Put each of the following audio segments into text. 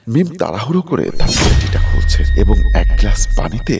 মিম তাড়াহুড়ো করে তার পেটিটা খুলছে এবং এক গ্লাস পানিতে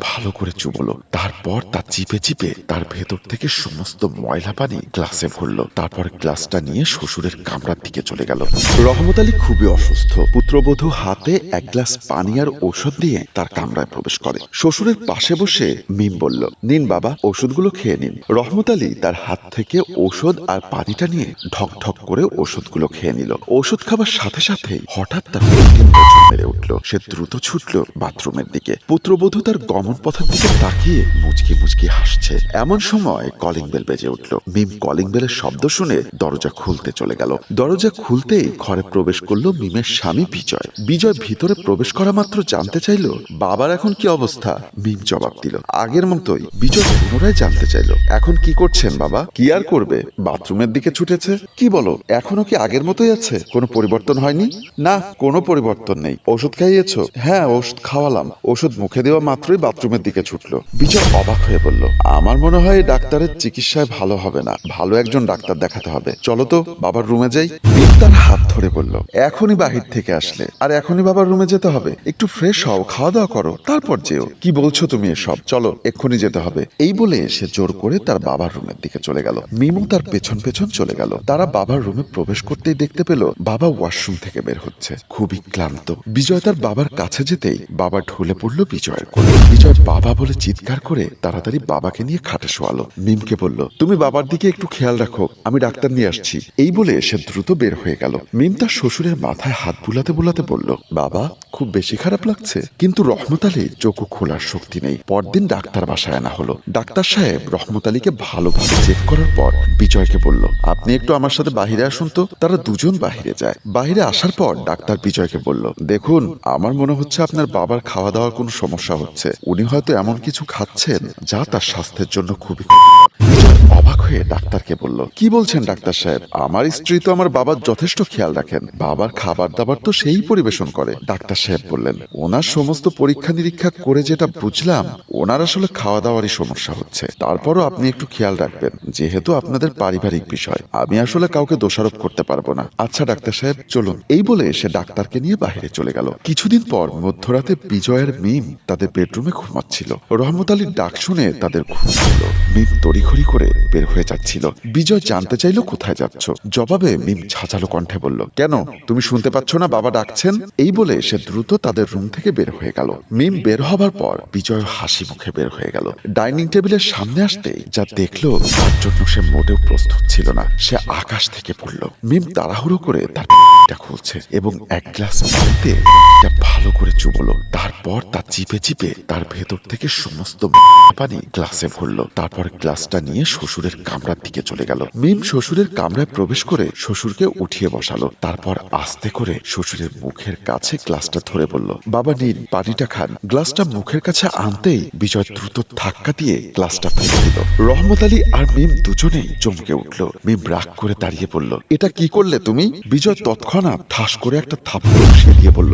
ভালো করে চুবলো। তারপর তা চিপে চিপে তার ভেতর থেকে সমস্ত ময়লা পানি গ্লাসে ভরল। তারপর গ্লাসটা নিয়ে শ্বশুরের কামরার দিকে চলে গেল। রহমত আলী খুবই অসুস্থ। পুত্রবধূ হাতে এক গ্লাস পানি আর ঔষধ দিয়ে তার কামরায় প্রবেশ করে। শ্বশুরের পাশে বসে মিম বলল, নিন বাবা, ওষুধগুলো খেয়ে নিন। রহমত আলী তার হাত থেকে ঔষধ আর পানিটা নিয়ে ঢক ঢক করে ওষুধগুলো খেয়ে নিল। ওষুধ খাবার সাথে সাথেই হঠাৎ তার পেটে প্রচুর মেরে উঠল। সে দ্রুত ছুটল বাথরুমের দিকে। পুত্রবধূ তার গমন পথের দিকে তাকিয়ে মুচকি মুচকি হাসছে। এমন সময় কলিং বেল বেজে উঠল। মিম কলিং বেলের শব্দ শুনে দরজা খুলতে চলে গেল। দরজা খুলতেই ঘরে প্রবেশ করলো মিমের স্বামী বিজয়। বিজয় ভিতরে প্রবেশ করা মাত্র জানতে চাইল, বাবার এখন কি অবস্থা? মিম জবাব দিল আগের মতোই। বিজয় পুনরায় জানতে চাইল, এখন কি করছেন বাবা? কি আর করবে, বাথরুমের দিকে ছুটেছে। কি বলো, এখনো কি আগের মতোই আছে? কোনো পরিবর্তন হয়নি? না, কোনো পরিবর্তন নেই। ওষুধ খাইয়েছো? হ্যাঁ, ওষুধ খাওয়ালাম। ওষুধ মুখে দেওয়া মাত্রই বাথরুমের দিকে ছুটলো। বিজয় অবাক হয়ে বলল, আমার মনে হয় ডাক্তারের চিকিৎসায় ভালো হবে না, ভালো একজন ডাক্তার দেখাতে হবে। চলো তো বাবার রুমে যাই। মিম তার হাত ধরে বলল, এখনই বাহির থেকে আসলে আর এখনই বাবার রুমে যেতে হবে? একটু ফ্রেশ হও, খাওয়া দাওয়া করো, তারপর যেও। কি বলছো তুমি এসব? চলো, এক্ষুনি যেতে হবে। এই বলে সে জোর করে তার বাবার রুমের দিকে চলে গেল। মিমও তার পেছন পেছন চলে গেল। তারা বাবার রুমে প্রবেশ করতেই দেখতে পেল বাবা ওয়াশরুম থেকে বের হচ্ছে, খুবই ক্লান্ত। বিজয় তার বাবার কাছে যেতেই বাবা ঢলে পড়লো বিজয়ের কোলে। বিজয় বাবা বলে চিৎকার করে তাড়াতাড়ি বাবাকে নিয়ে খাটে শোয়ালো। মিমকে বলল, তুমি বাবার দিকে একটু খেয়াল রাখো, আমি ডাক্তার নিয়ে আসছি। এই বলে সে দ্রুত বের হয়ে গেল। মিম তার শ্বশুরের মাথায় হাত বুলাতে বুলাতে বলল, বাবা খুব বেশি খারাপ লাগছে? কিন্তু রহমত আলীর চোখ খোলার শক্তি নেই। পরদিন ডাক্তার বাসায় আনা হলো। ডাক্তার সাহেব রহমত আলীকে ভালোভাবে চেক করার পর বিজয়কে বলল, আপনি একটু আমার সাথে বাহিরে আসুন তো। তারা দুজন বাহিরে যায়। বাহিরে আসার পর ডাক্তার বিজয়কে বলল, দেখুন, আমার মনে হচ্ছে আপনার বাবার খাওয়া দাওয়ার কোনো সমস্যা হচ্ছে। উনি হয়তো এমন কিছু খাচ্ছেন যা তার স্বাস্থ্যের জন্য খুবই বিজয় অবাক হয়ে ডাক্তারকে বলল, কি বলছেন ডাক্তার সাহেব? আমার স্ত্রী তো আমার বাবার যথেষ্ট খেয়াল রাখেন, বাবার খাবার দাবার তো সেই পরিবেশন করে। ডাক্তার সাহেব বললেন, ওনার সমস্ত পরীক্ষা নিরীক্ষা করে যেটা বুঝলাম, ওনার আসলে খাওয়া দাওয়ারই সমস্যা হচ্ছে। তারপরও আপনি একটু খেয়াল রাখবেন, যেহেতু আপনাদের পারিবারিক বিষয়। আমি আসলে কাউকে দোষারোপ করতে পারবো না। আচ্ছা ডাক্তার সাহেব, চলুন। এই বলে সে ডাক্তারকে নিয়ে বাইরে চলে গেল। কিছুদিন পর মধ্যরাতে বিজয়ের মিম তাদের বেডরুমে ঘুমাচ্ছিল। রহমত আলীর ডাক শুনে তাদের ঘুম ভাঙল। মিম তড়িঘড়ি করে বের হয়ে যাচ্ছিল। বিজয় জানতে চাইল, কোথায় যাচ্ছ? জবাবে মিম ঝাঁঝালো কণ্ঠে বলল, কেন, তুমি শুনতে পাচ্ছ না বাবা ডাকছেন? এই বলে সে দ্রুত তাদের রুম থেকে বের হয়ে গেল। মিম বের হবার পর বিজয় হাসি মুখে বের হয়ে গেল। ডাইনিং টেবিলের সামনে আসতেই যা দেখলো তার জন্য সে মোটেও প্রস্তুত ছিল না। সে আকাশ থেকে পড়ল। মিম তাড়াহুড়ো করে তার পেটিটা খুলছে এবং এক গ্লাস পানিতে ভালো করে চুবলো। তারপর তা চিপে চিপে তার ভেতর থেকে সমস্ত পানি গ্লাসে ভরল। তারপর গ্লাসটা নিয়ে শ্বশুরের কামরার দিকে চলে গেল। মিম শ্বশুরের কামরায় প্রবেশ করে শ্বশুরকে উঠিয়ে বসালো। তারপর আস্তে করে শ্বশুরের মুখের কাছে গ্লাসটা ধরে বলল, বাবা নিন, পানিটা খান। গ্লাসটা মুখের কাছে আনতেই বিজয় দ্রুত ধাক্কা দিয়ে গ্লাসটা ফেলে দিল। রহমত আলী আর মিম দুজনেই চমকে উঠল। মিম রাগ করে দাঁড়িয়ে বলল, এটা কি করলে তুমি? বিজয় তৎক্ষণাৎ ঠাস করে একটা থাপ্পড় বসিয়ে দিয়ে বলল,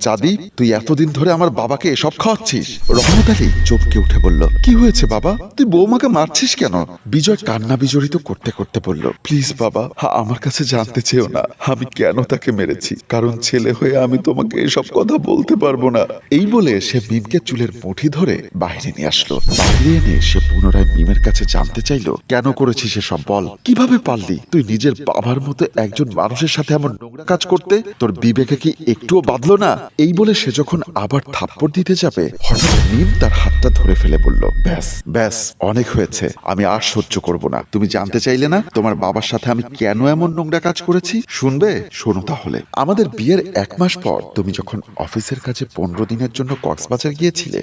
চাঁদি, তুই এতদিন ধরে আমার বাবাকে এসব খাওয়াচ্ছিস? রহমত আলী চমকে উঠে বলল, কি হয়েছে বাবা? তুই বৌমাকে মারছিস কেন? বিজয় কান্না বিজড়িত করতে করতে বলল, প্লিজ বাবা, আমার কাছে জানতে চেও না আমি কেন তাকে মেরেছি, কারণ ছেলে হয়ে আমি তোমাকে এসব কথা বলতে পারবো না। এই বলে সে মিমকে চুলের মুঠি ধরে বাইরে নিয়ে আসলো। বাইরে এনে সে পুনরায় মিমের কাছে জানতে চাইলো, কেন করেছিস এসব বল? কিভাবে পারলি তুই নিজের বাবার মতো একজন মানুষের সাথে এমন নোংরা কাজ করতে? তোর বিবেকে কি একটুও বাঁধলো না? এই বলে সে যখন আবার থাপ্পড় দিতে যাবে, হঠাৎ মিম তার হাতটা ধরে ফেলে বলল, ব্যাস ব্যাস, অনেক হয়েছে, আমি আর সহ্য করব না। তুমি জানতে চাইলে না তোমার বাবার সাথে আমি কেন এমন নোংরা কাজ করেছি? শুনবে? শোনো তাহলে। আমাদের বিয়ের 1 মাস পর তুমি যখন অফিসের কাছে 15 দিনের জন্য কক্সবাজার গিয়েছিলে,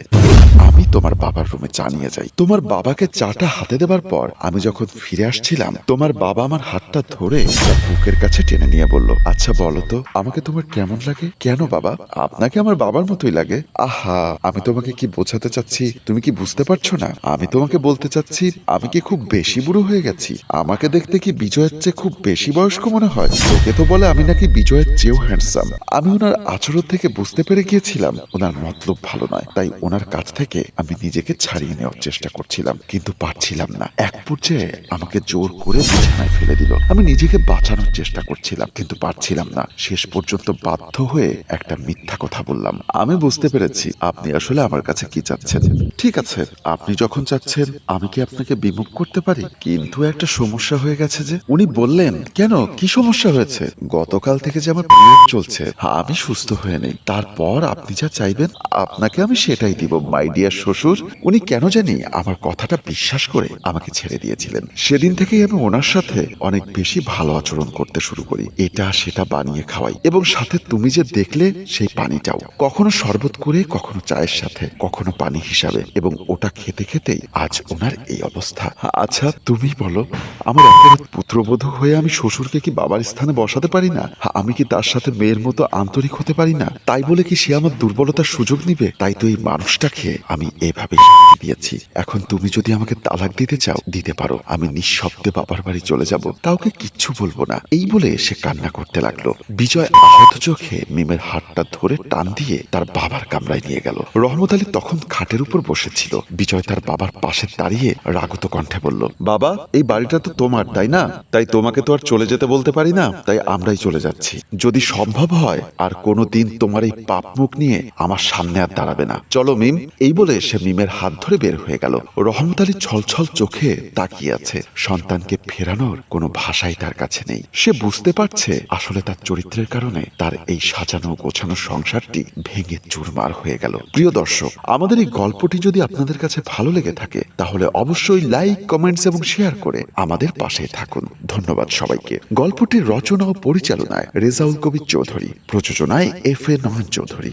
আমি তোমার বাবার রুমে চা নিয়ে যাই। তোমার বাবাকে চাটা হাতে দেবার পর আমি যখন ফিরে আসছিলাম, তোমার বাবা আমার হাতটা ধরে তার বুকের কাছে টেনে নিয়ে বলল, আচ্ছা বলো তো, আমাকে তোমার কেমন লাগে? কেন বাবা? আপনাকে আমার বাবার মতোই লাগে। আহা, আমি তোমাকে কি বোঝাতে চাচ্ছি তুমি কি বুঝতে পারছো না? আমি তোমাকে বলতে চাচ্ছি আমি কি খুব বেশি বুড়ো হয়ে গেছি? আমাকে দেখতে কি বিজয়ের চেয়ে খুব বেশি বয়স্ক মনে হয়? লোকে তো বলে আমি নাকি বিজয়ের চেয়েও হ্যান্ডসাম। আমি ওনার আচরণ থেকে বুঝতে পেরে গিয়েছিলাম ওনার মতলব ভালো নয়, তাই ওনার কাছ থেকে আমি নিজেকে ছাড়িয়ে নেওয়ার চেষ্টা করছিলাম, কিন্তু পারছিলাম না। এক পর্যায়ে আমাকে জোর করে বিছানায় ফেলে দিল। আমি নিজেকে বাঁচানোর চেষ্টা করছিলাম, কিন্তু পারছিলাম না। শেষ পর্যন্ত বাধ্য হয়ে একটা মিথ্যা কথা বললাম। আমি বুঝতে পেরেছি আপনি আসলে আমার কাছে কি চাচ্ছেন। ঠিক আছে, আপনি যখন চাচ্ছেন আমি কি আপনাকে বিমুখ করতে পারি, কিন্তু একটা সমস্যা হয়ে গেছে যে। উনি বললেন, কেন, কি সমস্যা হয়েছে? গতকাল থেকে যে আমার পিরিয়ড চলছে, আমি সুস্থ হয়ে নেই। তারপর আপনি যা চাইবেন আপনাকে আমি সেটাই দিব মাই ডিয়ার শ্বশুর। উনি কেন জানি আমার কথাটা বিশ্বাস করে আমাকে ছেড়ে দিয়েছিলেন। সেদিন থেকেই আমি ওনার সাথে অনেক বেশি ভালো আচরণ করতে শুরু করি। এটা সেটা বানিয়ে খাওয়াই, এবং সাথে তুমি যে দেখলে সেই পানিটাও, কখনো শরবত করে, কখনো চায়ের সাথে, কখনো পানি হিসাবে, এবং ওটা খেতে খেতেই আজ ওনার এই অবস্থা। আচ্ছা তুমি বলো, আমার একটা পুত্রবধূ হয়ে আমি শ্বশুরকে কি বাবার স্থানে বসাতে পারি না? আমি কি তার সাথে মেয়ের মতো আন্তরিক হতে পারি না? তাই বলে কি সে আমার দুর্বলতার সুযোগ নিবে? তাই তো এই মানুষটাকে আমি এভাবে শাস্তি দিয়েছি। এখন তুমি যদি আমাকে তালাক দিতে চাও দিতে পারো, আমি নিঃশব্দে বাবার বাড়ি চলে যাব, কাউকে কিচ্ছু বলবো না। এই বলে সে কান্না করতে লাগলো। বিজয় আহত চোখে মিমের হাতটা ধরে টান দিয়ে তার বাবার কামরায় নিয়ে গেল। রহমত আলী তখন খাটের উপর বসেছিল। বিজয় তার বাবার পাশে দাঁড়িয়ে রাগত কণ্ঠে বলল, বাবা, এই বাড়িটা তো তোমার, তাই না? তাই তোমাকে তো আর চলে যেতে বলতে পারি না, তাই আমরাই চলে যাচ্ছি। যদি সম্ভব হয় আর কোনোদিন তোমার এই পাপ মুখ নিয়ে আমার সামনে আর দাঁড়াবে না। চলো মিম। এই বলে সে মিমের হাত ধরে বের হয়ে গেল। রহমত আলী ছলছল চোখে তাকিয়ে আছে। সন্তানকে ফেরানোর কোনো ভাষাই তার কাছে নেই। সে বুঝতে পারছে আসলে তার চরিত্রের কারণে তার এই সাজানো গোছানো সংসারটি ভেঙে চুরমার হয়ে গেল। প্রিয় দর্শক, আমাদের এই গল্পটি যদি আপনাদের কাছে ভালো লেগে থাকে তাহলে অবশ্যই লাইক, কমেন্টস এবং শেয়ার করে আমাদের পাশে থাকুন। ধন্যবাদ সবাইকে। গল্পটির রচনা ও পরিচালনায় রেজাউল কবির চৌধুরী, প্রযোজনায় FA নয়ন চৌধুরী।